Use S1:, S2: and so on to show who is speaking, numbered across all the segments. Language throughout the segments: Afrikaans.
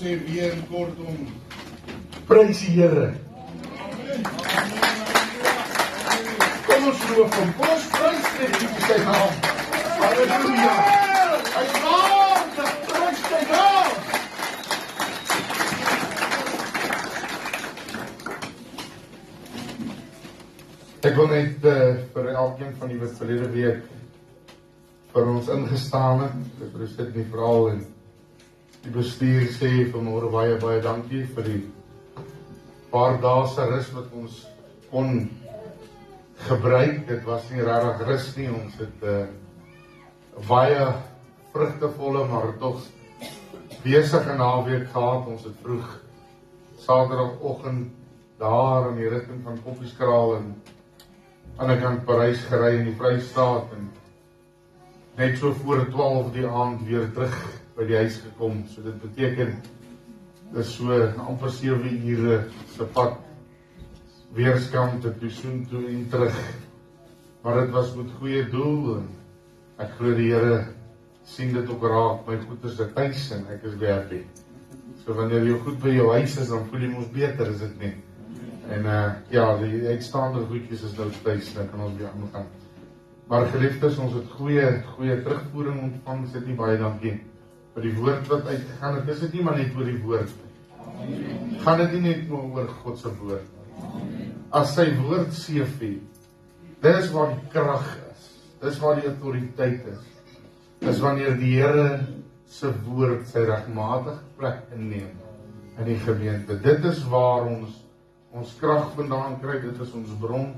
S1: sê weer kortom.
S2: Prys die Here. Kom ons loof hom. Kom ons prys net sy naam. Halleluja. Hy is waardig. Prys sy naam. Ek wil net vir elkeen van die wat verlede week vir ons ingestaan het, ek dit nie verhaal en die bestuur sê vanmôre baie dankie vir die paar dae se rus wat ons kon gebruik. Dit was nie regtig rus nie, ons het baie vrugtevolle, maar tog besige naweek gehad. Ons het vroeg Saterdagoggend daar in die rigting van Koppieskraal en aan die kant Parys gery in die Vrystaat en net so voor 12 die aand weer terug by die huis gekom. So dit beteken dis so amper 7 ure se pad weerskant toe soontoe en terug. Maar dit was met goeie doel en ek glo die Here sien dit ook raak. My goed is tuis en ek is happy. So wanneer jy goed by jou huis is, dan voel jy mos beter, is dit nie? En ja, die uitstaande goedjies is nou tuis, dan kan ons weer aangaan. Maar geliefdes, ons het goeie terugvoering ontvang, is dit nie baie dankie vir die woord wat uitgegaan het. Is dit nie maar net oor die woord nie? Gaan dit nie net oor God se woord nie? As sy woord CV, dis waar die krag is, dis waar die autoriteit is, dis wanneer die Here se woord sy regmatige plek inneem in die gemeente. Dit is waar ons krag vandaan kry, dit is ons bron.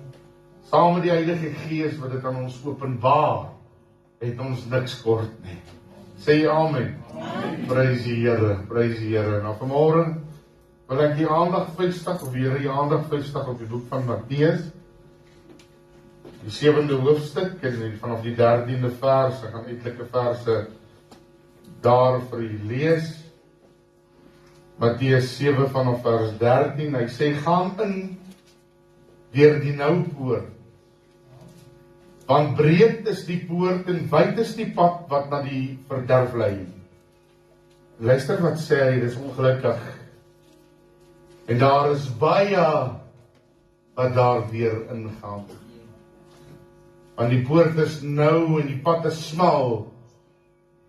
S2: Saam met die Heilige Gees wat dit aan ons openbaar, het ons niks kort nie. Sê amen. Prys die Here, prys die Here. Nou vanmôre wil ek die aandag vestig, of weer die aandag vestig op die boek van Matteus, die 7de hoofstuk, en vanaf die 13de vers, ek gaan etlike verse daar vir u lees. Matteus 7 vanaf vers 13, hy sê, gaan in deur die nou poort, want breed is die poort en wyd is die pad wat na die verderf lei. Luister wat sê hy, dis ongelukkig. En daar is baie wat daar weer ingaan. Want die poort is nou en die pad is smal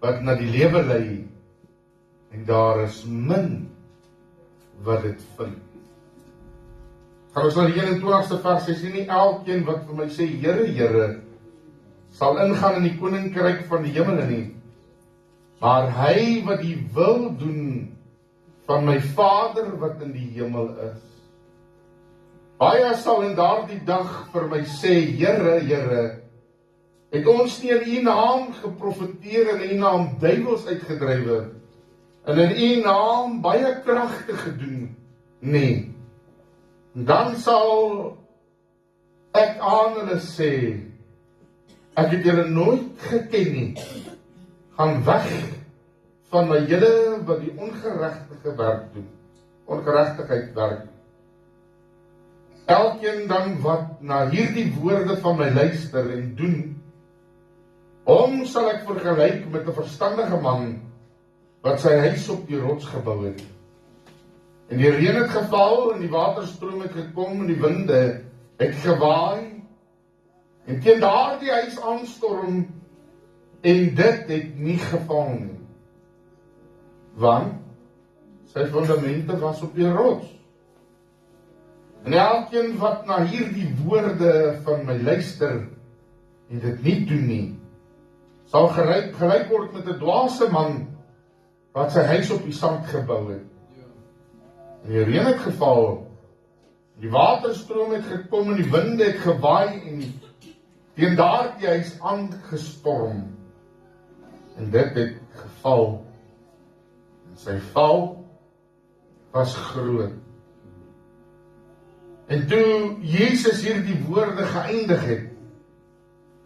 S2: wat na die lewe lei. En daar is min wat dit vind. Gaan ons na die 21ste vers, hy sê nie elkeen wat vir my sê, Here, Here, sal ingaan in die koninkryk van die hemele nie, maar hy wat die wil doen van my Vader wat in die hemel is. Baie sal in daardie dag vir my sê, Here, Here, het ons nie in u naam geprofeteer en in u naam duiwels uitgedrywe, en in u naam baie kragte gedoen? Nee. Dan sal ek aan hulle sê, ek het julle nooit geken nie. Gaan weg van my julle wat die ongeregtige werk doen. Ongeregtigheid werk. Elkeen dan wat na hierdie woorde van my luister en doen, hom sal ek vergelyk met 'n verstandige man wat sy huis op die rots gebou het. En die reën het geval, en die waterstroom het gekom, en die winde het gewaai, en teen daardie huis aanstorm, en dit het nie geval nie. Want sy fundamente was op die rots. En elkeen wat na hierdie woorde van my luister, en dit nie doen nie, sal gelyk word met 'n dwaase man, wat sy huis op die sand gebou het. En die reën het geval, die waterstroom het gekom en die winde het gewaai en teen daardie huis aangestorm. En dit het geval. En sy val was groot. En toe Jesus hierdie woorde geëindig het,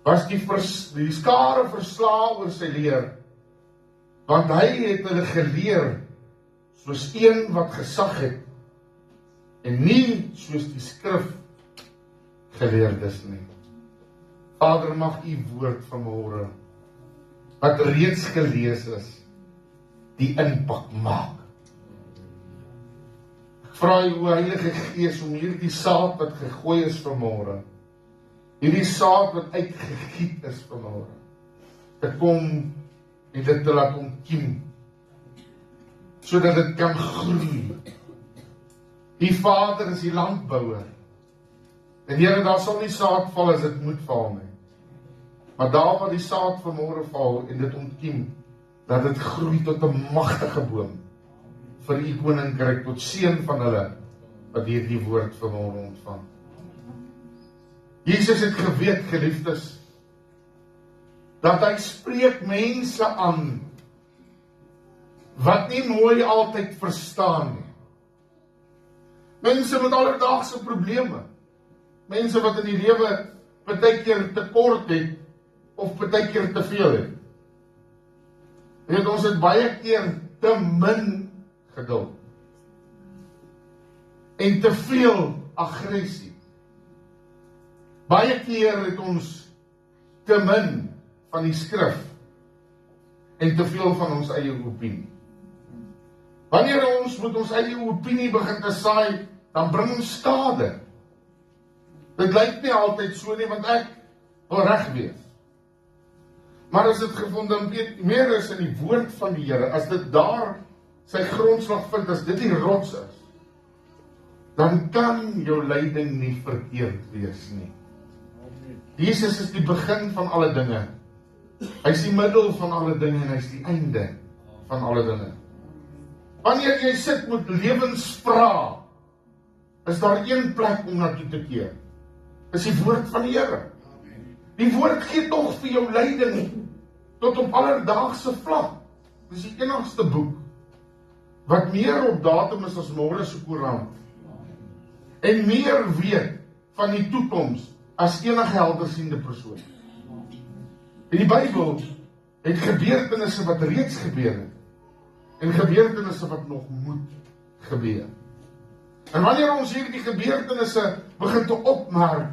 S2: was die skare verslae oor sy leer, want hy het hulle geleer soos een wat gesag het, en nie soos die skrif geleerdes nie. Vader, mag u woord vanmôre, wat reeds gelees is, die impak maak vra jy o Heilige Gees om hierdie saad wat gegooi is vanmôre, hierdie saad wat uitgegiet is vanmôre, te kom en dit te laat ontkiem, sodat dit kan groei. Die Vader is die landbouer. En Here, daar sal nie saad val as dit moet val nie. Maar daar waar die saad vanmôre val en dit ontkiem, dat dit groei tot 'n magtige boom vir u koninkryk, tot seën van hulle wat hierdie woord vanmôre ontvang. Jesus het geweet, geliefdes, dat hy spreek mense aan wat nie mooi altyd verstaan nie. Mense met alledaagse probleme. Mense wat in die lewe partykeer tekort het of partykeer te veel het. Ons het baie keer te min geduld en te veel aggressie. Baie keer het ons te min van die skrif en te veel van ons eie opinie. Wanneer ons met ons eie opinie begin te saai, dan bring ons skade. Dit lyk nie altyd so nie, want ek wil reg wees. Maar as dit gefundeer is in die woord van die Here, as dit daar sy grondslag vind, as dit die rots is, dan kan jou lyding nie verkeerd wees nie. Jesus is die begin van alle dinge. Hy is die middel van alle dinge en hy is die einde van alle dinge. Wanneer jy sit met lewensvrae, is daar een plek om na toe te keer. Is die woord van die Here. Die woord gee tog vir jou leiding tot op alledaagse vlak. Dis die enigste boek wat meer op datum is as môre se koerant en meer weet van die toekoms as enige heldersiende persoon. In die Bybel het gebeurtenisse wat reeds gebeur het en gebeurtenisse wat nog moet gebeur. En wanneer ons hierdie gebeurtenisse begin te opmerk,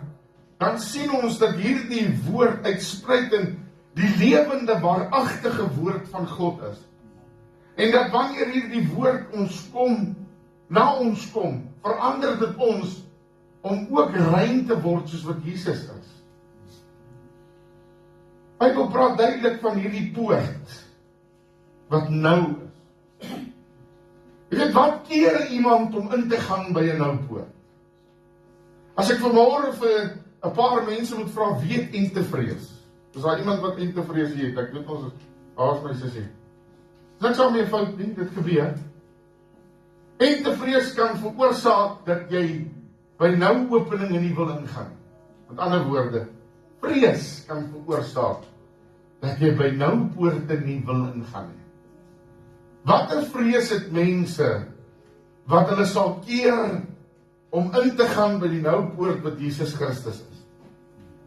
S2: dan sien ons dat hierdie woord uitspruit in die lewende, waaragtige woord van God is. En dat wanneer hierdie woord na ons kom, verander dit ons om ook rein te word soos wat Jesus is. Bybel praat duidelik van hierdie poort wat nou is. Jy weet, wat keer iemand om in te gaan by 'n nou poort? As ek vanmôre vir 'n paar mense moet vra, wie het entevrees? Is daar iemand wat entevrees het? Ek weet ons is my sussie. Niks aan my fout nie, dit gebeur. Entevrees kan veroorsaak dat jy by nou openinge nie wil ingaan. Met ander woorde, vrees kan veroorsaak dat jy by nou poorte nie wil ingaan nie. Watter vrees het mense wat hulle sal keer om in te gaan by die nou poort wat Jesus Christus is?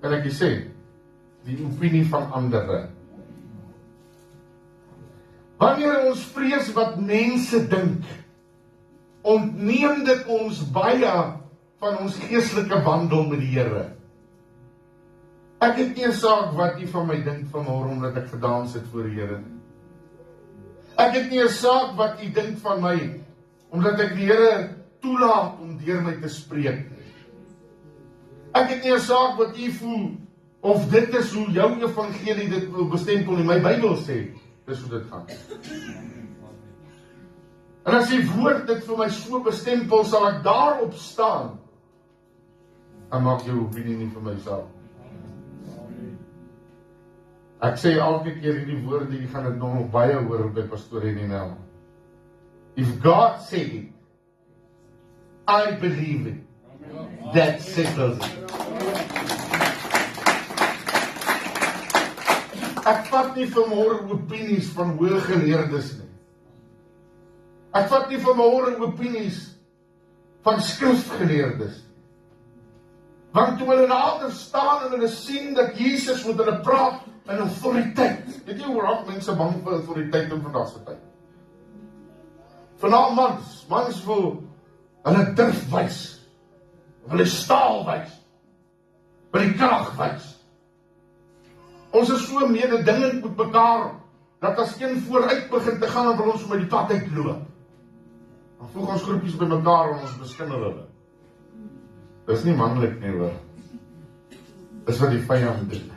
S2: Kan ek sê, die opinie van ander. Wanneer ons vrees wat mense dink, ontneem dit ons baie van ons geestelike wandel met die Here. Ek het nie 'n saak wat jy van my dink vanmôre omdat ek gedans het voor die Here nie. Ek het nie 'n saak wat jy dink van my omdat ek die Here toelaat om deur my te spreek nie. Ek het nie 'n saak wat jy voel of dit is hoe jou evangelie dit wil bestempel nie. My Bybel sê dis hoe dit gaan. En as die woord dit vir my so bestempel, sal ek daarop staan. En maak jou opinie nie vir my saak. Ek sê elke keer hierdie woorde, jy gaan dit nog baie hoor by pastoor en Nel. If God said it, I believe it. That settles it. Ek vat nie vanmôre opinies van hooggeleerdes nie. Ek vat nie vanmôre opinies van skrifgeleerdes nie. Want toe hulle nader staan en hulle sien dat Jesus met hulle praat in autoriteit. Weet jy hoe raak mense bang vir autoriteit in vandag se tyd? Veral mans wil hulle durf wys, hulle staal wys, hulle krag wys. Ons is so mededingend met mekaar, dat as een vooruit begin te gaan, dan wil ons met die pad uitloop. Dan voeg ons groepies by mekaar en ons beskinder hulle. Dis nie manlik nie, hoor. Dis wat die vyand doen.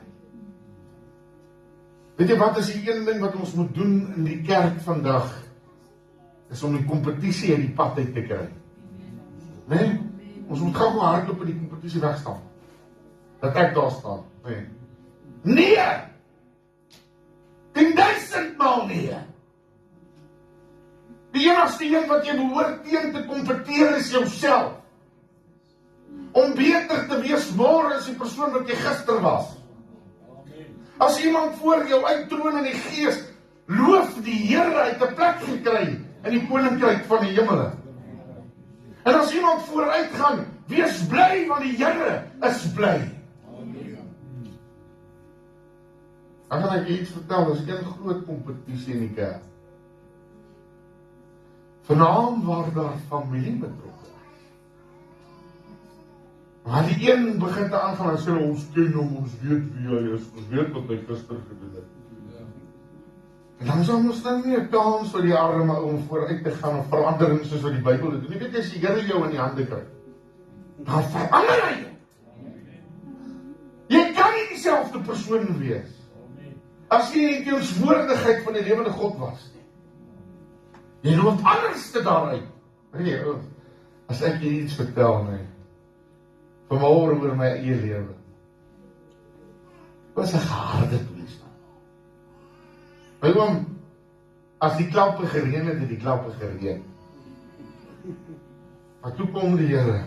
S2: Weet jy wat is die een ding wat ons moet doen in die kerk vandag? Is om die kompetisie uit die pad uit te kry. Nee? Ons moet gou hardloop in die kompetisie wegstaan. Dat ek daar staan. Nee! 10.000 maal nee! Die enigste een wat jy behoort teen te kompeteer is jouself. Om beter te wees môre as die persoon wat jy gister was. As iemand voor jou uittroon in die gees, loof die Here uit 'n plek gekry in die koninkryk van die hemele. En as iemand vooruit gaan, wees bly want die Here is bly. Dan gaan ek iets vertel, daar is een groot kompetisie in die kerk. Vanaand waar daar familie betrokke is. Maar die een begin te aangaan en sê, ons ken hom, ons weet wie hy is, ons weet wat hy gister gedoen het. En dan sal ons dan nie 'n kans vir die arme om vooruit te gaan of verandering soos wat die Bybel dit doen. Jy weet as die Here jou in die hande kry, dan verander hy jou. Jy kan nie dieselfde persoon wees as jy in die teenwoordigheid van die lewende God was nie. Jy loop anders te daaruit. Nee, as ek jy iets vertel, nee, vanmôre oor my eie lewe, was 'n harde toestand. My oom, as die klappe gereën het die klappe gereën. Maar toe kom die Here,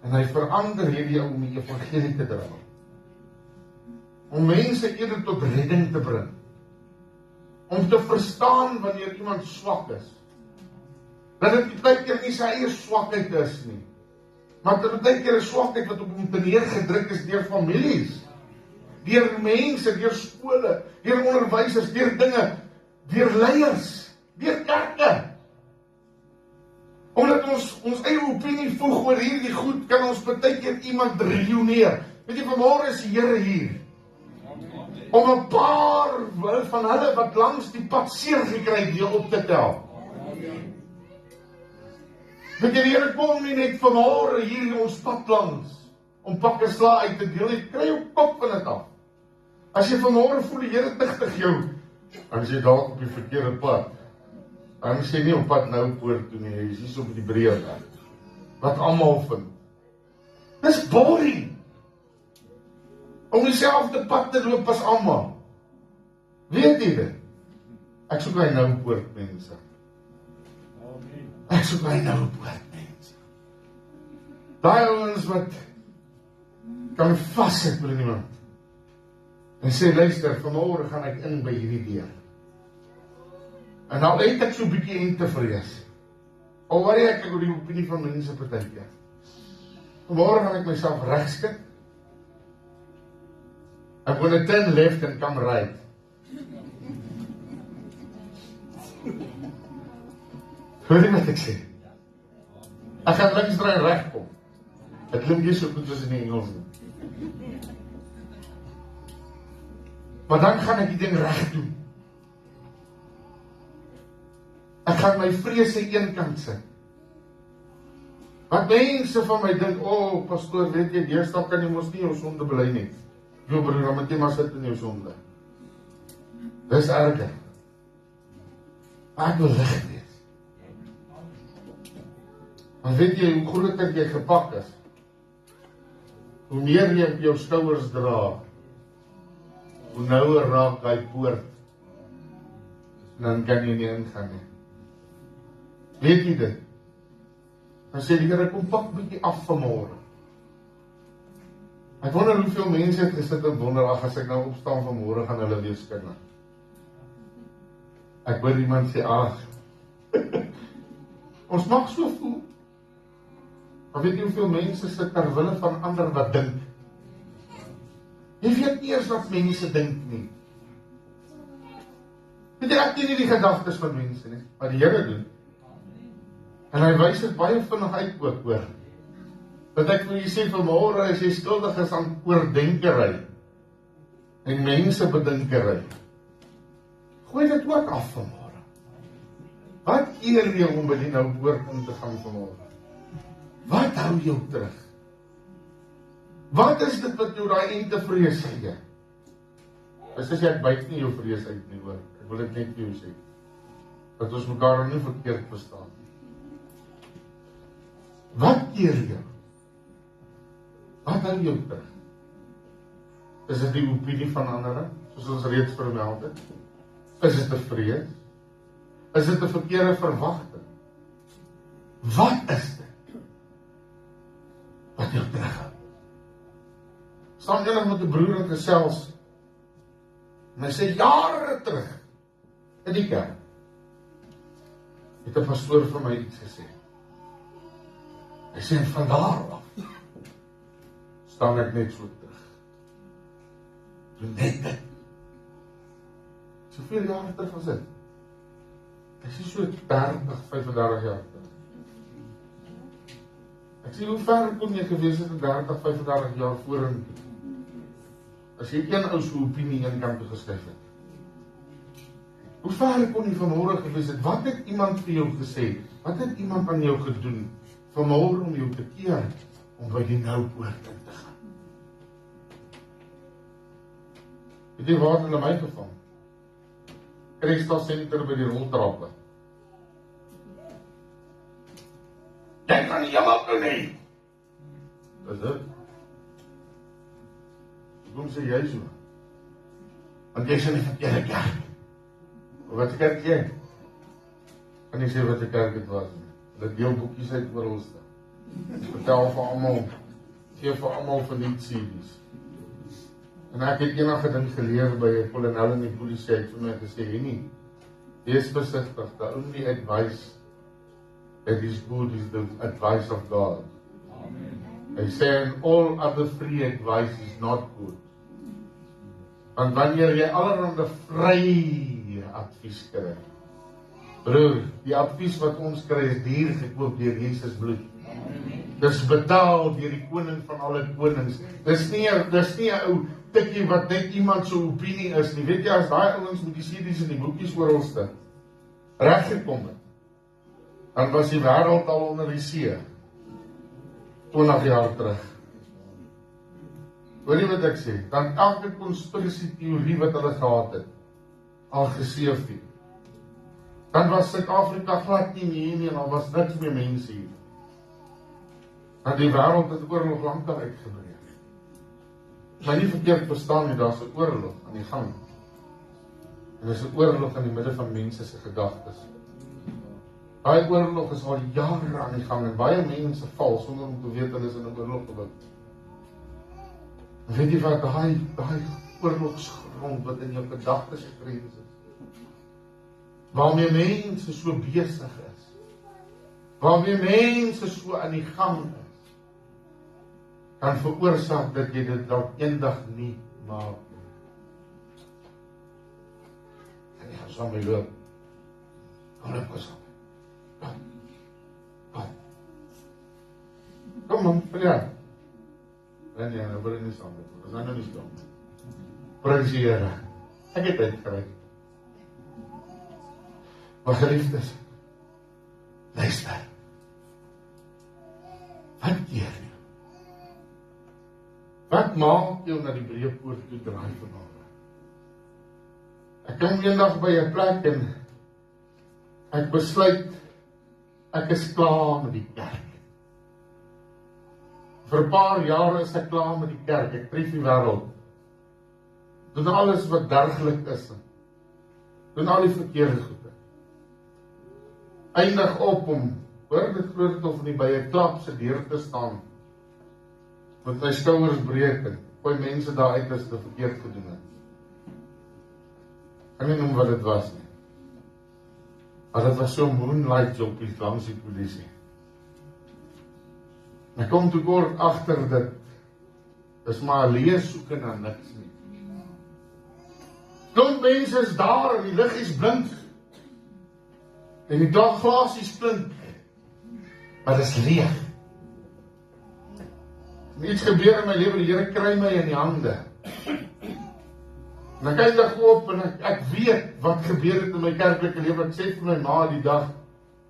S2: en hy verander hierdie ou om die evangelie te dra. Om mense eerder tot redding te bring. Om te verstaan wanneer iemand swak is. Dat dit baie keer nie sy eie swakheid is nie. Maar dit baie keer 'n swakheid wat op hom neergedruk is deur families. Deur mense, deur skole, deur onderwysers, deur dinge, deur leiers, deur kerke. Omdat ons eie opinie voeg oor hierdie goed, kan ons baie keer iemand reüneer. Weet jy, vanmôre is die Here hier. Om 'n paar van hulle wat langs die pad seer gekry het, weer op te tel. Weet jy, die Here kom nie net vanmôre hier in ons pad langs, om pakke sla uit te deel, jy kry jou kop van dit af. As jy vanmôre voel die Here tigtig jou, dan is jy dalk op die verkeerde pad. Dan is jy nie op pad nou poort toe nie, jy is op die breë weg. Wat almal vind. Dis boring. Om dieselfde pad te loop as almal. Weet jy dit? Ek soek hy nou poort, mense. Ek soek hy nou poort, mense. Daai ouens wat kan vassit met iemand. En sê, luister, vanmôre gaan ek in by hierdie deur. En nou het ek so 'n bietjie en te vrees. Al worry ek oor die opinie van mense partykeer. Vanmôre gaan ek myself regskik. I'm going to turn left and come right. Hoor jy wat ek sê? Ek gaan links draai en reg kom. Dit klink nie so goed soos in die Engels nie. Maar dan gaan ek die ding reg doen. Ek gaan my vrese eenkant sit. Wat mense van my dink, pastoor, weet jy, deesdae kan jy mos nie jou sonde bely nie. Jou broer, dan moet jy maar sit in jou sonde. Dis erger. Maar ek wil lig wees. Maar weet jy, hoe groter jy gepak is, hoe meer jy op jou skouers dra, hoe nouer raak die poort, en dan kan jy nie ingaan nie. Weet jy dit? Dan sê die Here, kom pak bietjie af vanmôre. Ek wonder hoeveel mense het gesit en wonder, as ek nou opstaan vanmôre, gaan hulle weer skinder. Ek hoor iemand sê, ons mag so voel. Maar weet jy hoeveel mense sit ter wille van ander wat dink? Jy weet nie eers wat mense dink nie. Weet jy, ek ken nie die gedagtes van mense nie, maar die Here doen. En hy wys dit baie vinnig uit ook, hoor. Dat ek vir jy sê, vanmôre as jy skuldig is aan oordenkery en mense bedinkery, gooi dit ook af vanmôre. Wat keer jou om by die nou woord in te gaan vanmôre? Wat hou jou terug? Wat is dit wat jou daai entevrees gee? As jy ek buit nie jou vrees uit nie, hoor. Ek wil dit net vir jou sê. Dat ons mekaar nie verkeerd verstaan nie. Wat keer jou? Wat hou jou terug? Is dit die opinie van ander, soos ons reeds vermeld het? Is dit 'n vrees? Is dit 'n verkeerde verwagting? Wat is dit wat jou terughou? Staan eendag met 'n broer en gesels, en hy sê jare terug in die kerk het 'n pastoor vir my iets gesê. Hy sê van daar af staan ek net so terug. Toe net dit. Soveel jare terug was dit. Ek sê so 30, 35 jaar terug. Ek sê hoe ver kon jy gewees het in 30, 35 jaar vorentoe? As jy een ou so opinie in kant geskuif het. Hoe ver kon jy vanmôre gewees het? Wat het iemand vir jou gesê? Wat het iemand aan jou gedoen vanmôre om jou te keer om by die nou poort in te gaan? Weet jy waar hulle my gevang? Crystal Center by die roltrappe. Jy kan nie jammer toe nie. Is dit? Hoekom sê jy so? Want jy sê nie verkeerde kerk. Wat kerk jy? Kan nie sê wat die kerk het was nie. Hulle deel boekies uit oralste. Vertel vir almal, gee vir almal verniet series. En ek het eendag 'n ding geleer by 'n kolonel in die polisie het vir my gesê, nie, wees besigtig, the only advice that is good is the advice of God. Amen. Hy sê, and all other free advice is not good. Want wanneer jy allerhande vrye advies kry, broer, die advies wat ons kry is duur gekoop deur Jesus bloed. Dis betaal deur die koning van alle konings. Dis nie 'n ou tikkie wat net iemand so opinie is nie. Weet jy, as daai ouens met die series en die boekies oralste reggekom het, dan was die wêreld al onder die see 20 jaar terug. Hoor jy wat ek sê? Dan elke konspirasie teorie wat hulle gehad het, al geseef het. Dan was Suid-Afrika glad nie meer nie en al was niks meer mense hier. Want die wêreld het oorlog lankal uitgebreek. Maar nie verkeerd verstaan nie, daar's 'n oorlog aan die gang. En dis 'n oorlog in die midde van mense se gedagtes. Daai oorlog is al jare aan die gang en baie mense val sonder om te weet hulle is in 'n oorlog gewik. En weet jy wat, daai oorlogsgrond wat in jou gedagtes gekreë is, waarmee mense so besig is, waarmee mense so aan die gang is, kan veroorsaak dat jy dit dalk eendag nie maak nie. En jy gaan saam my loop. Kom op, pas op. Kom man, ja. En ja, nou wil ek nie saam met, ons gaan nou nie stom. Prys die Here. Ek het uitgereik. Maar geliefdes, luister. Wat keer jy? Wat maak jou na die breë poort toe draai vanmôre? Ek kom eendag by 'n plek en ek besluit, ek is klaar met die kerk. Vir 'n paar jare is ek klaar met die kerk, ek tref die wêreld. Doen alles wat derglik is. Doen al die verkeerde goede. Eindig op om, hoor dit groot of nie, by 'n klap se deur te staan, met my skouers breek en gooi mense daar uit as hulle verkeerd gedoen het. Ek weet nie noem wat dit was nie. Maar dit was so moonlight jobbies langs die polisie. Ek kom toe kort agter dit is maar 'n lees soeke na niks nie. Klomp mense is daar en die lig is blink. En die glaasies blink. Maar dit is leeg. Iets gebeur in my lewe, die Here kry my in die hande. En ek kyk daar op en ek weet wat gebeur het in my kerklike lewe. Ek sê vir my ma die dag,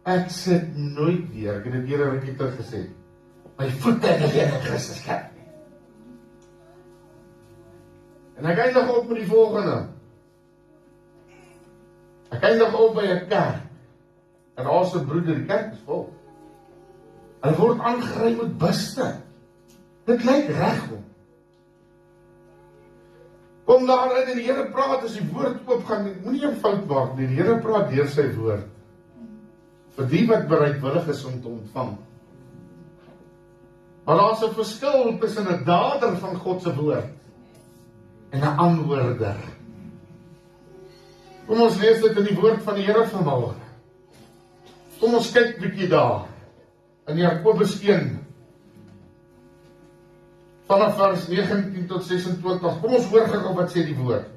S2: ek sit nooit weer, ek het dit hier 'n rukkie terug gesê, my voete in die Here Christus kerk nie. En ek eindig op met die volgende. Ek eindig op by 'n kerk, en daar's 'n broeder, die kerk is vol. Hy word aangery met buste. Dit lyk reg hom. Kom daarin en die Here praat as die woord oopgaan, moenie 'n fout maak nie, die Here praat deur sy woord. Vir die wat bereidwillig is om te ontvang. Maar daar's 'n verskil tussen 'n dader van God se woord en 'n aanhoorder. Kom ons lees dit in die woord van die Here vanmôre. Kom ons kyk bietjie daar in Jakobus 1 vanaf vers 19 tot 26. Kom ons hoor gou wat sê die woord.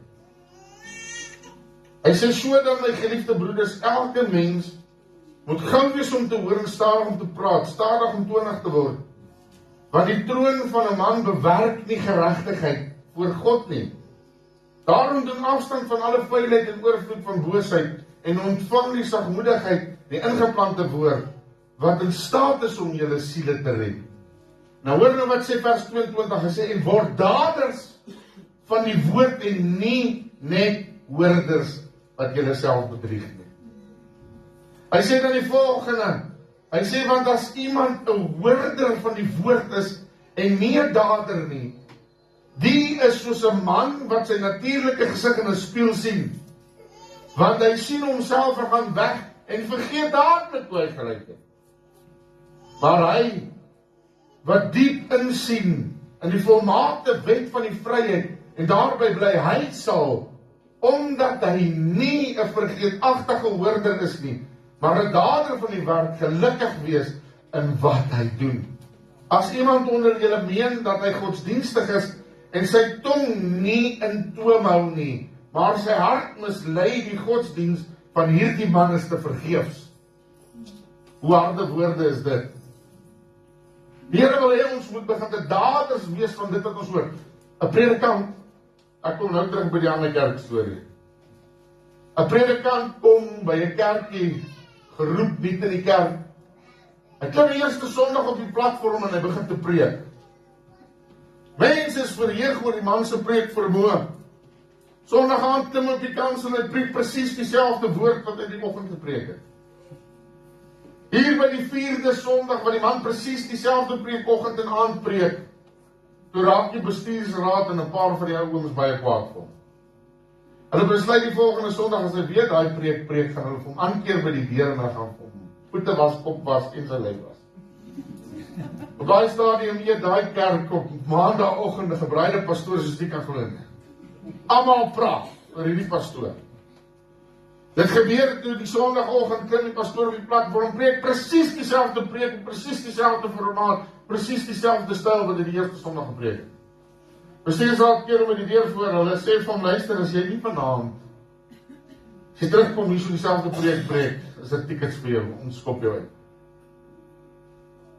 S2: Hy sê so dan my geliefde broeders, elke mens moet gou wees om te hoor en stadig om te praat, stadig om toornig te word. Want die troon van 'n man bewerk nie geregtigheid voor God nie. Daarom doen afstand van alle vuilheid en oorvloed van boosheid en ontvang die sagmoedigheid, die ingeplante woord, wat in staat is om julle siele te red. Nou hoor nou wat sê vers 22, hy sê, en word daders van die woord en nie net hoorders wat julle self bedrieg nie. Hy sê dan die volgende, hy sê, want as iemand 'n hoorder van die woord is en nie 'n dader nie, die is soos 'n man wat sy natuurlike gesig in 'n spieël sien, want hy sien homself en gaan weg en vergeet dadelik hoe hy gelyk het. Maar hy wat diep insien in die volmaakte wet van die vryheid en daarby bly, hy sal, omdat hy nie 'n vergeetachtige hoorder is nie, maar 'n dader van die werk, gelukkig wees in wat hy doen. As iemand onder julle meen dat hy godsdienstig is en sy tong nie in toom hou nie, maar sy hart mislei die godsdienst van hierdie man is te vergeefs. Hoe harde woorde is dit? Die Here wil hê ons moet begin te daders wees van dit wat ons hoor. 'n Predikant, ek kom nou terug by die ander kerk storie. 'n Predikant kom by 'n kerkie, geroep niet in die kerk. Hy klim die eerste Sondag op die platform en hy begin te preek. Mense is verheug oor die man se preek vermoë. Sondag aand klim op die kans en hy preek presies dieselfde woord wat hy die oggend gepreek het. Hier by die 4de Sondag wat die man presies dieselfde preek oggend en aand preek, toe raak die bestuursraad en 'n paar van die ou ooms baie kwaad vir hom. Hulle besluit die volgende Sondag as hy weet daai preek gaan hulle vir hom aankeer by die deur en hulle gaan vir hom voete was, kop was en sy lyf was. Op daai stadium eet daai kerk op maandagooggend 'n gebreide pastoor soos die kan glo nie. Almal praat oor hierdie pastoor. Dit gebeur toe die Sondagoggend klim die pastoor op die platform preek presies dieselfde preek, presies dieselfde formaat, presies dieselfde styl wat hy die eerste Sondag gepreek het. Bestuursraad keer hom met die deur voor, hulle sê vir hom, luister, as jy nie vanaand as jy terugkom hier so dieselfde preek, is dit tickets vir jou, ons skop jou uit.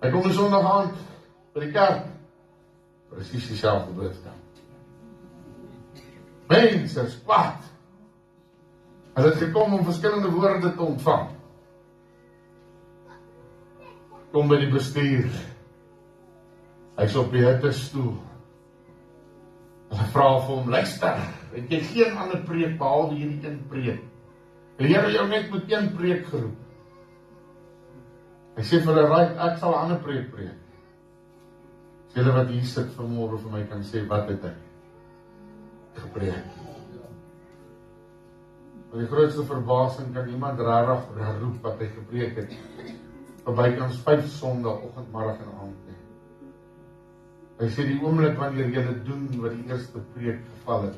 S2: Hy kom die Sondag aand by die kerk, presies dieselfde boodskap. Mense is kwaad. Hulle het gekom om verskillende woorde te ontvang. Kom by die bestuur. Hy is op die hittestoel. Hulle vra vir hom, luister, het jy geen ander preek behalwe hierdie een preek? Die Here jou net met een preek geroep. Hy sê vir hulle, right, ek sal 'n ander preek preek. As julle wat hier sit vanmôre vir my kan sê, wat het hy gepreek? Met die grootste verbasing kan iemand regtig roep wat hy gepreek het. Bykans 5 Sondagoggend, middag en aand. Hy sê die oomblik wanneer julle doen wat die eerste preek geval het,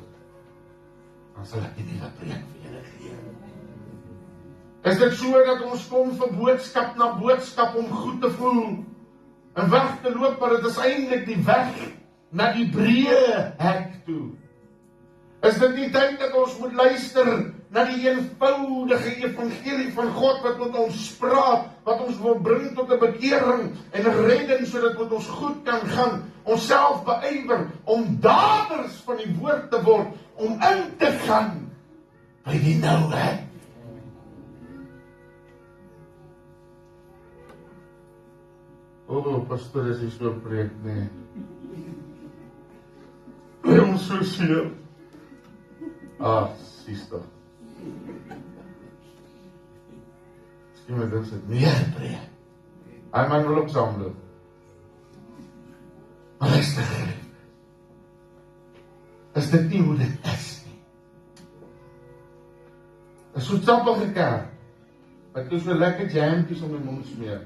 S2: dan sal ek die nuwe preek vir julle gee. Is dit so dat ons kom vir boodskap na boodskap om goed te voel en weg te loop, maar dit is eintlik die weg na die breë hek toe? Is dit nie tyd dat ons moet luister na die eenvoudige evangelie van God wat met ons praat, wat ons wil bring tot 'n bekering en 'n redding sodat met ons goed kan gaan, onsself beywer om daders van die woord te word, om in te gaan by die nouheid. pastor is nie so preek nie. Hy ons so seer. Sies toch. Iemand dink sit meer preek. Hy man wil ook saamloop. Maar hy is te gerief. Is dit nie hoe dit is nie? Is so sappige kerk. Wat jy so lekker jampies om die mond smeer.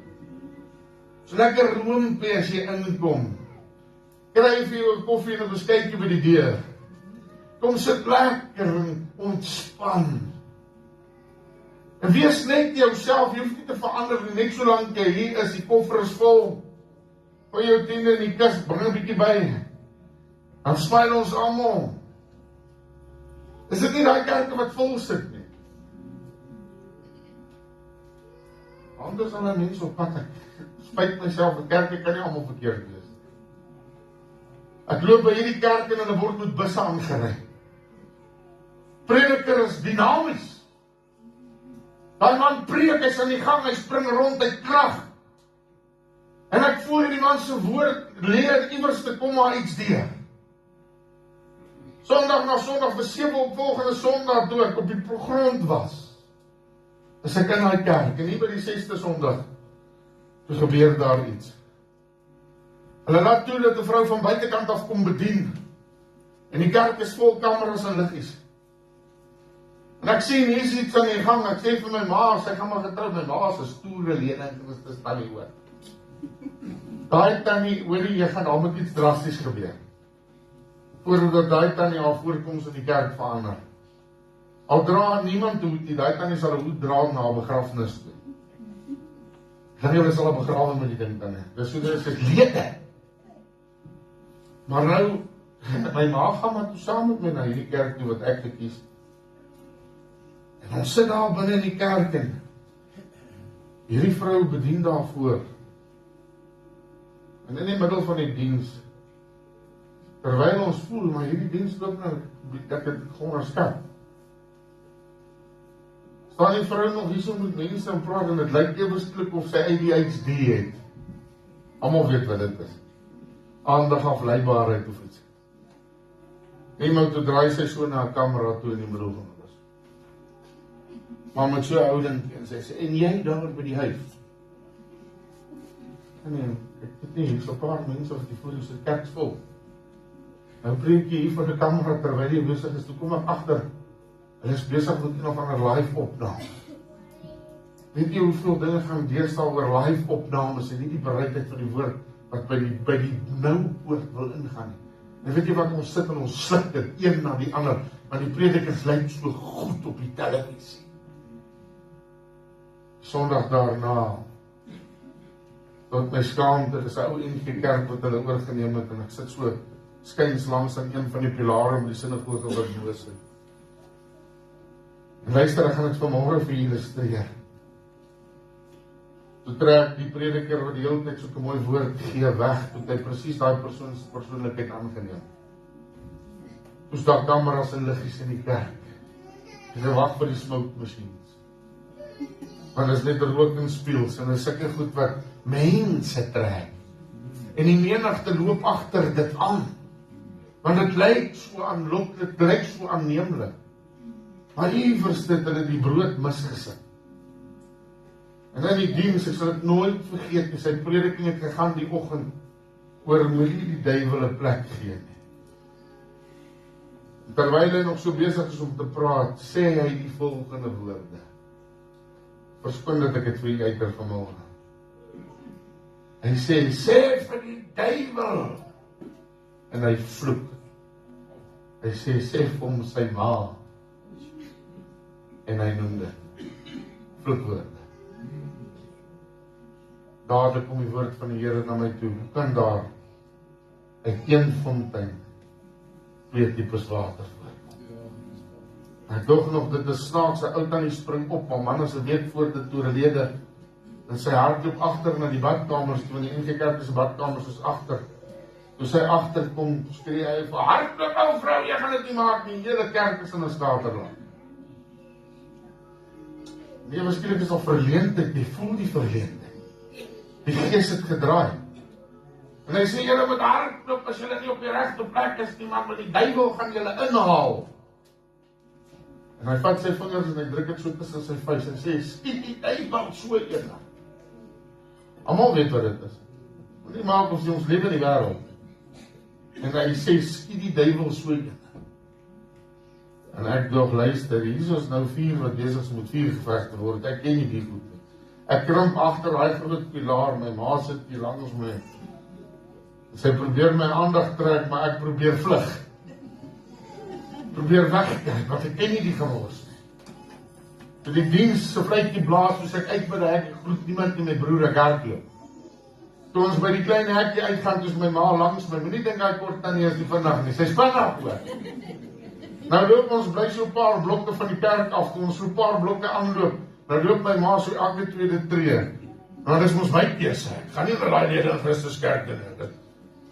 S2: So lekker roompie as jy inkom. Kry vir jou koffie en 'n beskuitjie by die deur. Kom sit lekker en ontspan. En wees net jouself, jy hoef nie te verander nie, net solank jy hier is, die koffer is vol. Gooi jou tiende in die kus, bring 'n bietjie by. Dan smile ons almal. Is dit nie daai kerke wat vol sit nie? Anders dan 'n mens op pad. Spyt myself, die kerke kan nie almal verkeerd wees. Ek loop by hierdie kerk en hulle word met busse aangery. Prediker is dinamies. Daai man preek, hy's aan die gang, hy spring rond, hy krag. En ek voel die man se woord leer iewers te kom maar iets deur. Sondag na sondag, vir 7 opvolgende sondag toe ek op die grond was. Is ek in daai kerk, en hier by die 6de sondag, toe gebeur daar iets. Hulle laat toe dat 'n vrou van buitekant af kom bedien. En die kerk is vol kameras en liggies. En ek sien hier is iets aan die gang, ek sê vir my ma, sy gaan maar getrou, my ma is 'n stoere lede in Christus tannie hoor. Daai tannie, hoorie, jy gaan al met iets drasties gebeur. Voordat daai tannie haar voorkoms in die kerk verander. Al dra niemand hoed nie, daai tannie sal 'n hoed dra na haar begrafnis toe. Dan hulle sal haar begrawe met die ding tannie. Dis so dis lede. Maar nou, my ma gaan maar toe saam met my na hierdie kerk toe wat ek gekies. En ons sit daar binne in die kerk en hierdie vrou bedien daarvoor. En in die middel van die diens, terwyl ons voel, maar hierdie diens loop nou, ek het gewoon herskat. Staan die vrou nog hier so met mense en praat en het lyk eweslik of sy ADHD het. Almal weet wat dit is. Aandag afleibaarheid of iets. Iemand toe draai sy so na 'n kamera toe in die middel van alles. Maar met so 'n houding en sy sê, en jy daar by die huis? Nee, ek weet nie, hier's 'n paar mense wat die voor die kerk vol. Nou preek jy hier van die kamera terwyl jy besig is, toe kom ek agter. Hulle is besig met een of ander live opname. Weet jy hoeveel dinge gaan deesdae oor live opnames en nie die bereidheid van die woord wat by die nou poort wil ingaan nie. En weet jy wat, ons sit en ons sluk dit een na die ander, want die predikers lyk so goed op die televisie. Sondag daarna, tot my skaamte, dis 'n ou enige kerk wat hulle oorgeneem het, en ek sit so skuins langs aan een van die pilare met die sinagoge wat bo sit. En luister, ek gaan dit vanmôre vir julle illustreer. Toe trek die prediker wat die hele tyd so 'n mooi woord gee weg, toe hy presies daai persoonlikheid aangeneem. Toe staan kameras en liggies in die kerk. En hy wag vir die smoke machines. Want dit is net rook en speels, en dit is sulke goed wat mense trek. En die menigte loop agter dit aan. Want dit lyk so aanloklik, dit lyk so aanneemlik. Maar iewers het hulle die brood misgesit. En in die diens, ek sal dit nooit vergeet nie, sy prediking het gegaan die oggend oor moenie die duiwel 'n plek gee nie. Terwyl hy nog so besig is om te praat, sê hy die volgende woorde. Verskoon dat ek het vir u uiter vanmôre. Hy sê vir die duiwel. En hy vloek. Hy sê vir hom sy ma. En hy noem dit vloekwoorde. Dadelik kom die woord van die Here na my toe. Hoe kan daar uit een fontein 2 tipes water voorkom? Ek dink nog dit is snaaks, 'n ou tannie spring op, maar man as 'n week voor dit toerlede, en sy hardloop agter na die badkamers toe, in die NG Kerk se badkamers is agter. Toe sy agterkom, skree hy vir hardloop ou vrou, jy gaan dit nie maak nie, die hele kerk is in 'n skaterland. Nee, waarskynlik is al verleentheid, jy voel die verleentheid. Die gees het gedraai. En hy sê, julle moet hardloop as julle nie op die regte plek is nie, maar die duiwel gaan julle inhaal. En hy vat sy vingers en hy druk het so tussen sy vuis en sê, skiet die duiwel so een. Almal weet wat dit is. Want nie maak ons lewe in die wêreld. En hy sê, skiet die duiwel so een. En ek dog, luister, hier is nou 4 wat besig is met 4 gevegte word, ek ken nie die goed nie. Ek krimp agter daai groot pilaar, my ma sit hier langs my. Sy probeer my aandag trek, maar ek probeer vlug. Probeer wegkyk, want ek ken nie die gemors nie. Toe die diens so vletjie blaas, soos ek uit by die hek, ek groet niemand nie, my broer, ek hardloop. Toe ons by die klein hekkie uitgaan, toe is my ma langs my, moet nie dink hy kort dan nie is die vandag nie, sy is vandag ook. Nou loop ons, bly so 'n paar blokke van die kerk af, toe ons so 'n paar blokke aanloop, nou loop my ma so elke tweede tree. Nou dis mos my keuse, ek gaan nie na daai lede in Christus kerk doen nie, dit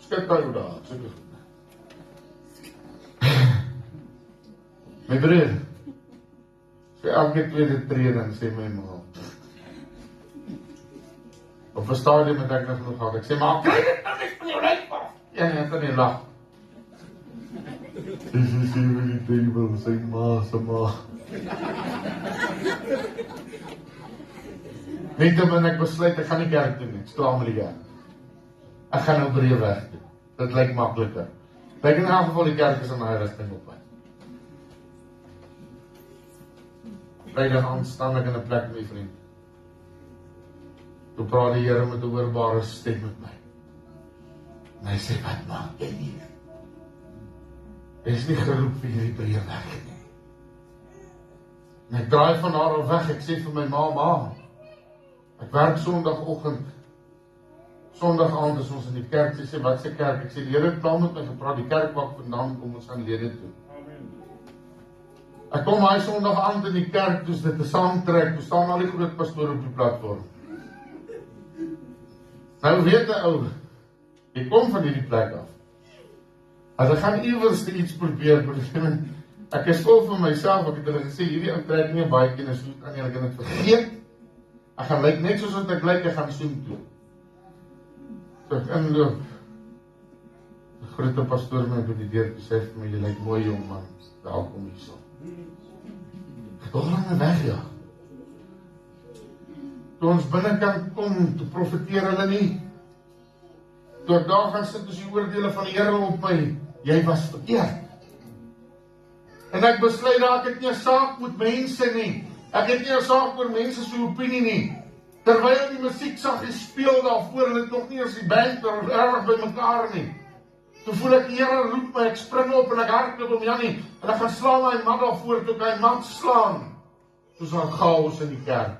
S2: skik nou daar, seker. My broer, so elke tweede tree dan sê my ma, op 'n stadium het ek nog gehad, ek sê, maar kry dit nou net van jou lyf af? Ja, nee, ek kan nie lag. Dis die duiwel, sy ma, sy ma. Net toen ek besluit, ek gaan nie kerk doen nie, ek is klaar met die kerk. Ek gaan nou breë weg doen, dit lyk makliker. Lyk in elk geval die kerk is in my rigting op my. Vrydag aand staan ek in 'n plek met my vriend. Toe praat die Here met 'n hoorbare stem met my. En hy sê, wat maak jy hier? Hy is nie geroep vir hierdie breë weg nie. En ek draai van haar af weg, ek sê vir my ma, ek werk sondagoggend. Sondag aand is ons in die kerk, sy sê, wat se kerk? Ek sê, die Here het klaar met my gepraat, die kerk wat vandaan kom ons gaan lede toe. Ek kom hy sondag aand in die kerk, toes dit 'n saamtrek, toe staan al die groot pastoor op die platform. Nou weet 'n ou, ek kom van hierdie plek af. As ek gaan iewers iets probeer, ek is vol van myself, ek het hulle gesê, hierdie ou trek nie baie kennis, kan jy dit vergeet? Ek gaan lyk net soos wat ek lyk, ek gaan soen toe. So ek inloop, die grote pastoor my by die deur gesê vir my, jy lyk mooi jong man, welkom hierso. Ek het al weg, ja. Toe ons binnenkant kom, toe profeteer hulle nie. Toe ek daar gaan sit, is die oordele van die Here op my, jy was verkeerd. En ek besluit dat ek het nie 'n saak met mense nie. Ek het nie 'n saak oor mense se opinie nie. Terwyl die musiek saggies speel daarvoor, hulle het nog nie eens die band erg by mekaar nie. Toe voel ek, die Here roep my, ek spring op en ek hardloop om Jannie, en ek gaan slaan my mat daarvoor, toe ek my mat slaan. Toe is daar chaos in die kerk.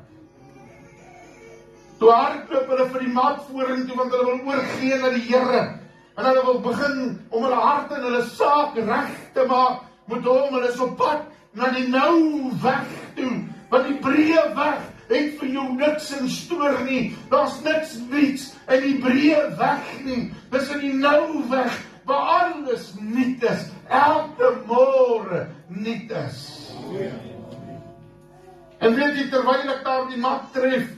S2: Toe hardloop hulle vir die mat vorentoe, want hulle wil oorgee na die Here. En hulle wil begin om hulle hart en hulle saak reg te maak met hom. Hulle is op pad na die nou weg toe. Want die breë weg het vir jou niks in stoor nie. Daar's niks in die breë weg nie. Dis in die nou weg waar alles nuut is. Elke môre nuut is. En weet jy, terwyl ek daar die mat tref,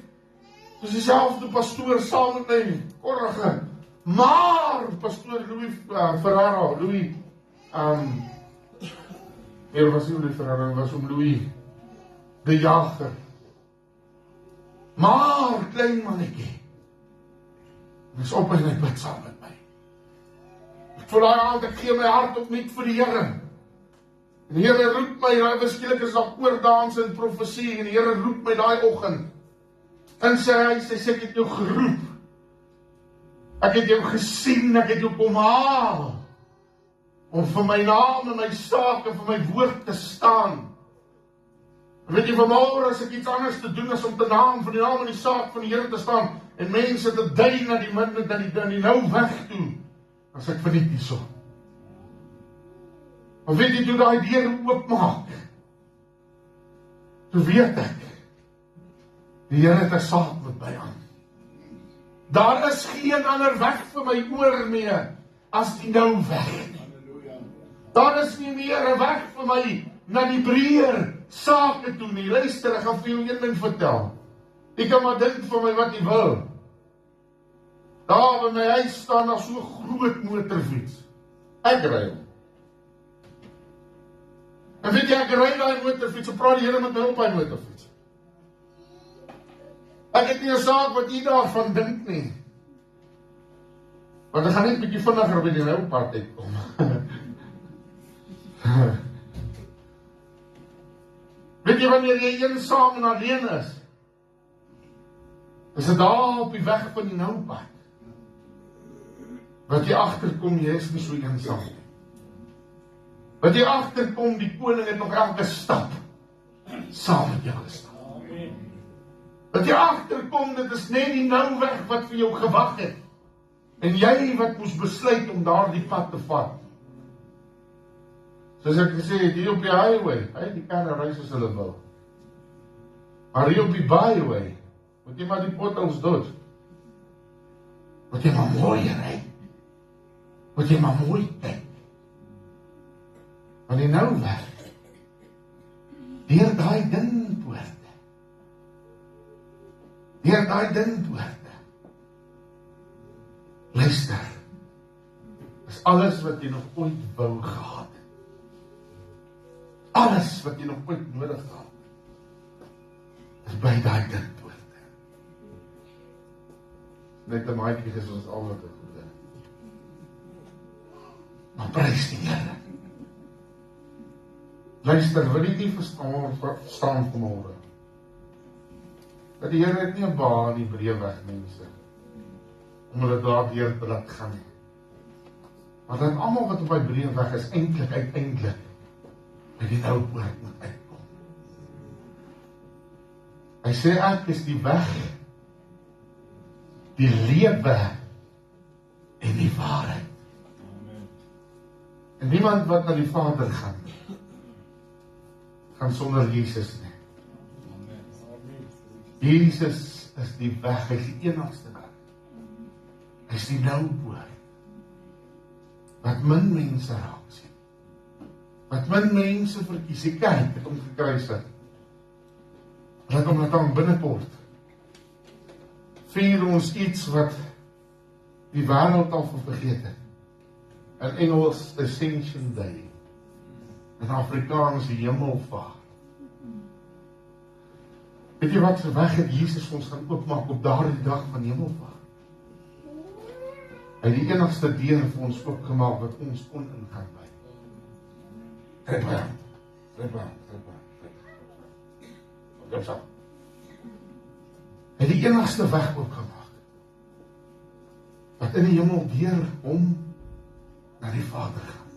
S2: dis dieselfde pastoor saam met my korrige. Maar pastoor Louis Ferrara, was nie Louis Ferrara, was Louis de Jager. Maar klein mannetjie, is op en hy bid saam met my. Ek voel daai aand, ek gee my hart opnuut vir die Here. En die Here roep my, daai beskielik is daar oordans en profesie, en die Here roep my daai oggend. En sy sê, ek het jou geroep. Ek het jou gesien, ek het jou kom haal. Om vir my naam en my saak en vir my woord te staan. En weet jy, vanmôre as ek iets anders te doen is om te naam vir die naam en die saak van die Here te staan. En mense te dui na die nou weg toe. As ek verniet hierso. Maar weet jy, toe daai deur oopmaak, toe weet ek, die Here het 'n saak met my aan. Daar is geen ander weg vir my oor meer, as die nou weg nie. Daar is nie meer 'n weg vir my, na die breër sake toe nie. Luister, ek gaan vir jou een ding vertel. Jy kan maar dink vir my wat jy wil. Daar by my huis staan daar so 'n groot motorfiets. Ek ry hom. En weet jy, ek ry daai motorfiets, en praat die Here met my op hy motorfiets. Ek het nie 'n saak wat jy daarvan dink nie. Want ek gaan net 'n bietjie vinniger by die roupad uitkom. Weet jy, wanneer jy eensaam en alleen is dit daar op die weg van die noupad, wat jy agterkom, jy is nie so eensaam nie. Wat jy agterkom, die koning het nog elke stap saam met jou gestap. Wat jy agterkom, dit is net die nou weg wat vir jou gewag het. En jy wat moes besluit om daardie pad te vat. Soos ek gesê het, hier op die highway, die karre ry soos hulle wil. Maar hier op die byway, moet jy maar die potholes dood. Moet jy maar mooi ry. Moet jy maar mooi kyk. Want die nou weg, deur daai dinpoorte, luister, is alles wat jy nog ooit wou gehad het. Alles wat jy nog ooit nodig gehad het, is by daai dinpoorte. Net 'n maatjie is ons almal te goede. Maar prys die Here. Luister, wil jy nie verstaan vanmôre? Dat die Here het nie 'n baan die breë weg mense, om hulle daardeur te laat gaan nie. Maar dat almal wat op die breë weg is, uiteindelik by die nou poort moet uitkom. Hy sê, ek is die weg, die lewe en die waarheid. En niemand wat na die Vader gaan sonder Jesus nie. Jesus is die weg, hy is die enigste weg. Hy is die nou poort. Wat min mense raak sien. Wat min mense verkies, die kerk het hom gekruisig. Laat hom net aan binnekort. Vier ons iets wat die wêreld al vergeet het. In Engels, Ascension Day. In Afrikaans, die hemelvaart. Weet jy wat, weg het Jesus ons gaan oopmaak op daardie dag van hemelvaart. Hy het die enigste deur vir ons oopgemaak wat ons kon ingaan by. Repent. Hy het die enigste weg oopgemaak, wat in die hemel deur hom na die Vader gaan.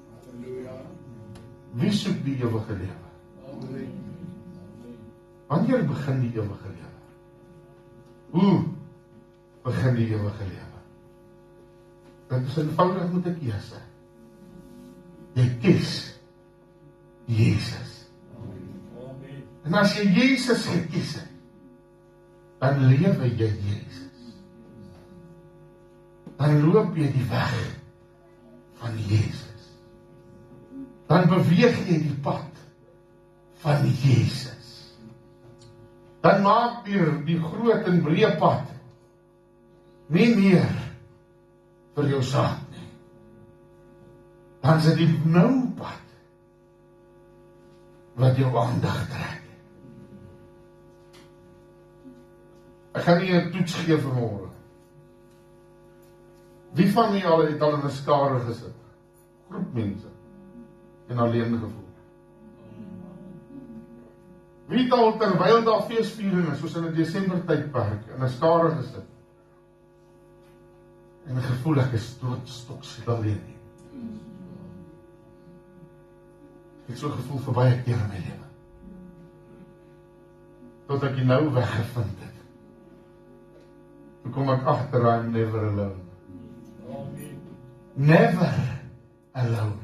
S2: Wie soek die ewige lewe? Wanneer begin die ewige lewe? Hoe begin die ewige lewe? Dit is eenvoudig met 'n keuse. Jy kies Jesus. En as jy Jesus gekies het, dan lewe jy Jesus. Dan loop jy die weg van Jesus. Dan beweeg jy die pad van Jesus. Dan maak die groot en breë pad nie meer vir jou saak nie. Dan is dit die nou pad wat jou aandag trek. Ek gaan nie 'n toets gee vanmôre. Wie van julle het al in 'n skare gesit? Groep mense. En alleen gevoel. Wie het al terwyl daar feesviering is, soos in 'n Desember tydperk, in 'n skare gesit? En gevoel ek is stoksel alleen nie. Ek het so gevoel vir baie keer in my lewe. Tot ek die nou weggevind het. Toe kom ek agter, I'm never alone. Never alone.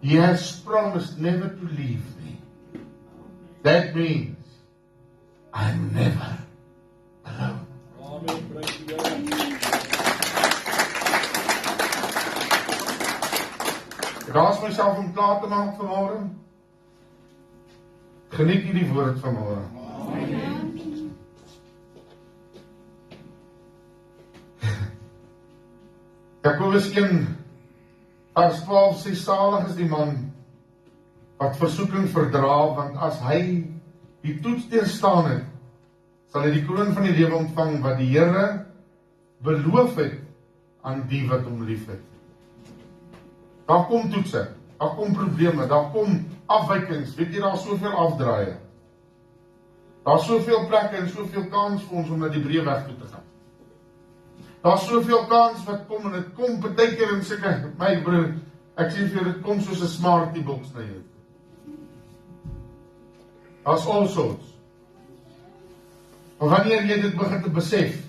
S2: He has promised never to leave me. That means I'm never alone. Ek haas myself om klaar te maak vanmôre. Geniet hierdie woord vanmôre. Jakobus 1 vers 12 sê, salig is die man wat versoeking verdra, want as hy die toets deurstaan het, sal hy die kroon van die lewe ontvang wat die Here beloof het aan die wat hom lief het. Daar kom toetse, daar kom probleme, daar kom afwykings, weet jy, daar is soveel afdraaie. Daar is soveel plekke en soveel kans vir ons om na die breë weg toe te gaan. Daar is soveel kans wat kom en dit kom partykeer en seker, my broer, ek sê vir jou, dit kom soos 'n smartie boks na jou. Daar is all sorts. Maar wanneer jy dit begin te besef,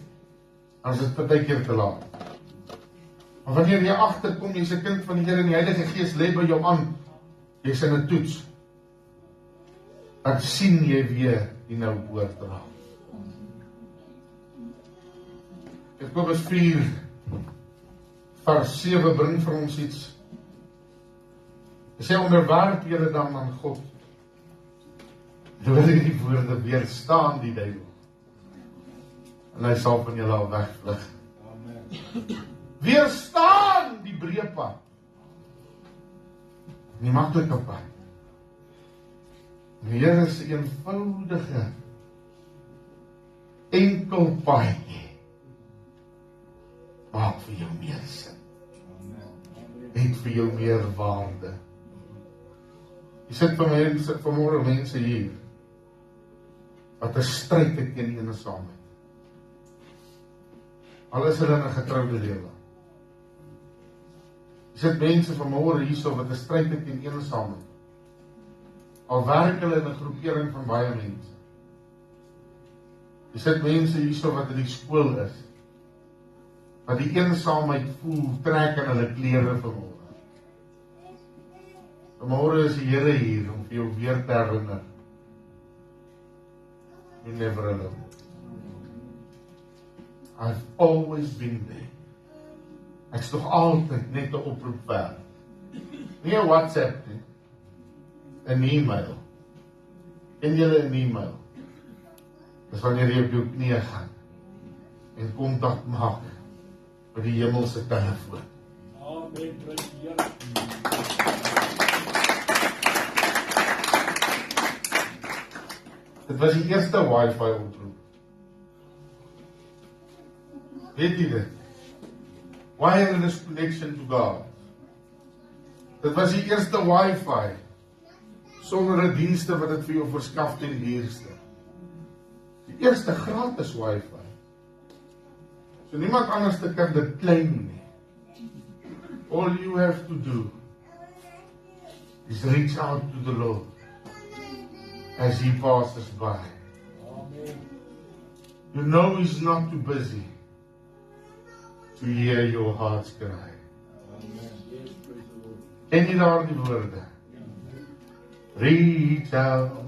S2: dan is dit partykeer te laat. Maar wanneer jy agterkom, jy's 'n kind van die Here en die Heilige Gees lê by jou aan, jy's in 'n toets, dan sien jy weer die nou woord raak. Jakobus 4 vers 7 bring vir ons iets. Hy sê, onderwerp julle dan aan God. Deur die woorde weerstaan die duiwel. En hy sal van julle al wegvlug. Amen. Weerstaan die breë pad. Die maklike pad. Die Here is 'n eenvoudige, enkel paadjie. Maak vir jou meer sin. Het vir jou meer waarde. Jy sit vanmôre mense hier, wat 'n stryd het teen eensaamheid. Al is hulle in 'n getroude lewe. Jy sit mense vanmôre hierso wat 'n stryd het teen eensaamheid. Al werk hulle in 'n groepering van baie mense. Jy sit mense hierso wat in die skool is, wat die eensaamheid voel, trek in hulle klere vanmôre. Vanmôre is die Here hier om vir jou weer te herinner. You're never alone. I've always been there. Ek's nog altyd net 'n oproep werd. Nie 'n WhatsApp nie. 'n e-mail. En julle 'n e-mail. Dis wanneer jy op jou knieë gaan en kontak maak met die hemelse telefoon. Amen. Dit was die eerste wifi oproep. Weet jy dit? Wireless connection to God. Dit was die eerste wifi sonder 'n dienste wat dit vir jou verskaf ten duurste. Die eerste gratis wifi. So niemand anders te kan dit claim nie. All you have to do is reach out to the Lord as He passes by. Amen. You know He's not too busy to hear your heart's cry. Ken jy daar die woorde? Reach out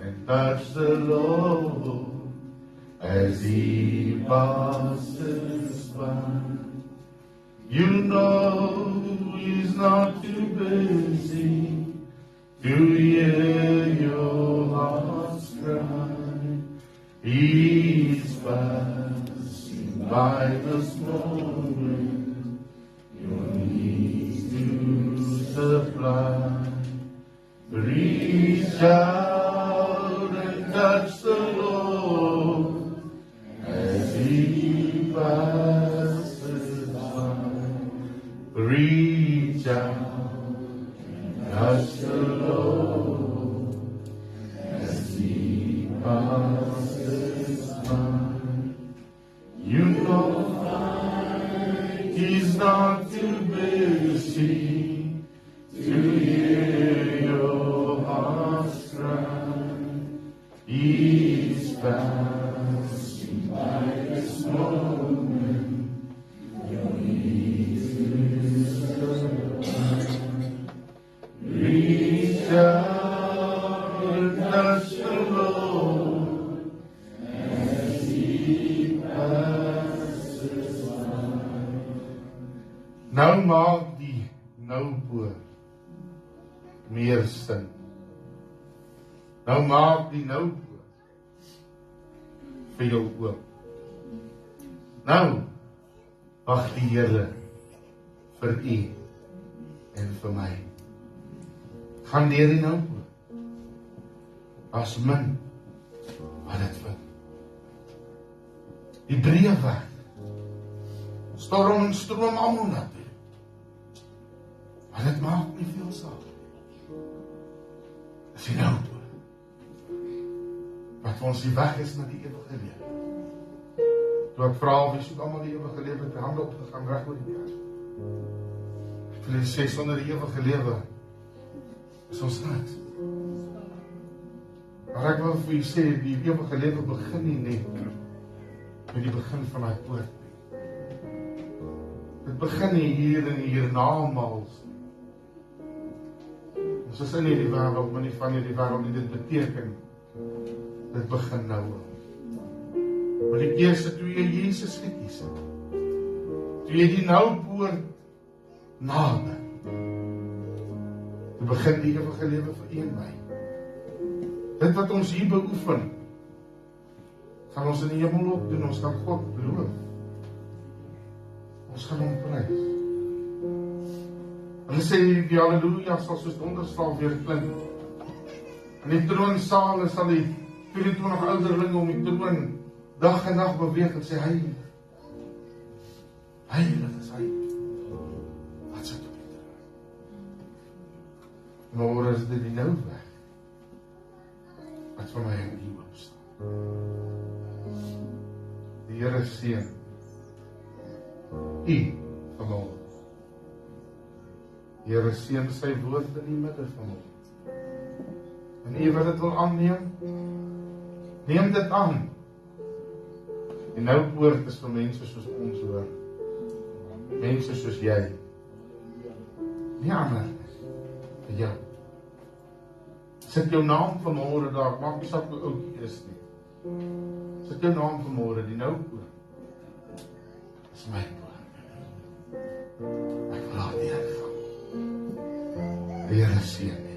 S2: and touch the Lord as He passes by. You know He's not too busy to hear your heart's cry. He's passing by this moment, your needs to supply. Reach out and touch the Lord as He passes by. Reach out and touch the Lord as He passes by. You know He's not too busy to hear your heart's cry. He's passing by this moment. Your needs to supply. Reach out and touch the Lord as He passes by. Nou maak die nou-poort meer sin. Nou maak die nou-poort vir jou oop. Nou wag die Here vir u en vir my. Gaan deur die nou. As min wat dit vind. Die breë weg. Storm en stroom almal na toe. Maar dit maak nie veel saak. As jy nou wat vir ons die weg is na die ewige lewe. Toe ek vra, wie soek almal die ewige lewe, het die hande opgegaan reg oor die berg. Ek wil sê, sonder die ewige lewe is ons niks. Maar ek wil vir u sê, die ewige lewe begin nie net met die begin van die poort. Dit begin nie hier in die hiernamaals. Ons is in hierdie wêreld, maar nie van hierdie wêreld nie, dit beteken, dit begin nou. Maar die keuse toe jy Jesus gekies het, toe jy die nou poort nader, toe begin die ewige lewe vir u en my. Dit wat ons hier beoefen, gaan ons in die hemel ook doen, ons gaan God loof. Ons gaan hom prys. Hulle sê die halleluja sal soos donderslag weer klink. In die troonsaal sal die 24 ouderlinge om die troon dag en nag beweeg en sê heilig. Heilig is hy. Wat sit op die troon? Maar is dit die nou weg? Wat vir my in die hoop staan. Die Here seën u vanmôre. Die Here seën sy woord in die midde van ons. En u wat dit wil aanneem, neem dit aan. Die nou poort is vir mense soos ons hoor. Mense soos jy. Nie ander vir jou. Sit jou naam vanmôre daar, maak nie saak hoe oud jy is nie. Sit jou naam vanmôre, die nou poort. Dis my poort. Ek wil daar deur gaan. Die Here seën.